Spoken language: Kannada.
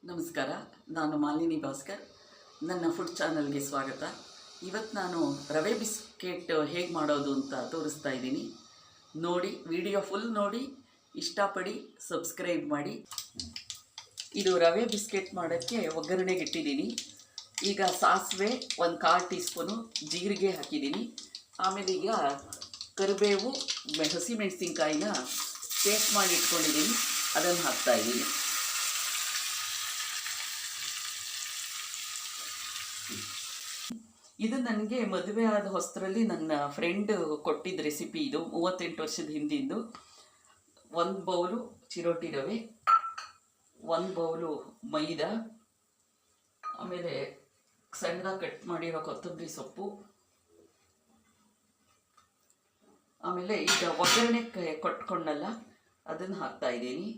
ನಮಸ್ಕಾರ, ನಾನು ಮಾಲಿನಿ ಭಾಸ್ಕರ್. ನನ್ನ ಫುಡ್ ಚಾನಲ್ಗೆ ಸ್ವಾಗತ. ಇವತ್ತು ನಾನು ರವೆ ಬಿಸ್ಕೆಟ್ ಹೇಗೆ ಮಾಡೋದು ಅಂತ ತೋರಿಸ್ತಾ ಇದ್ದೀನಿ. ನೋಡಿ, ವಿಡಿಯೋ ಫುಲ್ ನೋಡಿ, ಇಷ್ಟಪಡಿ ಸಬ್ಸ್ಕ್ರೈಬ್ ಮಾಡಿ. ಇದು ರವೆ ಬಿಸ್ಕೆಟ್ ಮಾಡೋಕ್ಕೆ ಒಗ್ಗರಣೆಗೆ ಇಟ್ಟಿದ್ದೀನಿ. ಈಗ ಸಾಸಿವೆ 1/4 ಟೀ ಸ್ಪೂನು, ಜೀರಿಗೆ ಹಾಕಿದ್ದೀನಿ. ಆಮೇಲೆ ಈಗ ಕರಿಬೇವು, ಹಸಿಮೆಣಸಿನ್ಕಾಯಿನ ಪೇಸ್ಟ್ ಮಾಡಿ ಇಟ್ಕೊಂಡಿದ್ದೀನಿ, ಅದನ್ನು ಹಾಕ್ತಾಯಿದ್ದೀನಿ. ಇದು ನನಗೆ ಮದುವೆ ಆದ ಹೊಸರಲ್ಲಿ ನನ್ನ ಫ್ರೆಂಡ್ ಕೊಟ್ಟಿದ್ದ ರೆಸಿಪಿ. ಇದು 38 ವರ್ಷದ ಹಿಂದಿಂದು. 1 ಬೌಲು ಚಿರೋಟಿ ರವೆ, 1 ಬೌಲು ಮೈದಾ, ಆಮೇಲೆ ಸಣ್ಣದಾಗಿ ಕಟ್ ಮಾಡಿರೋ ಕೊತ್ತಂಬರಿ ಸೊಪ್ಪು, ಆಮೇಲೆ ಈಗ ಒಗ್ಗರಣೆ ಕೊಟ್ಕೊಂಡಲ್ಲ ಅದನ್ನು ಹಾಕ್ತಾ ಇದ್ದೀನಿ.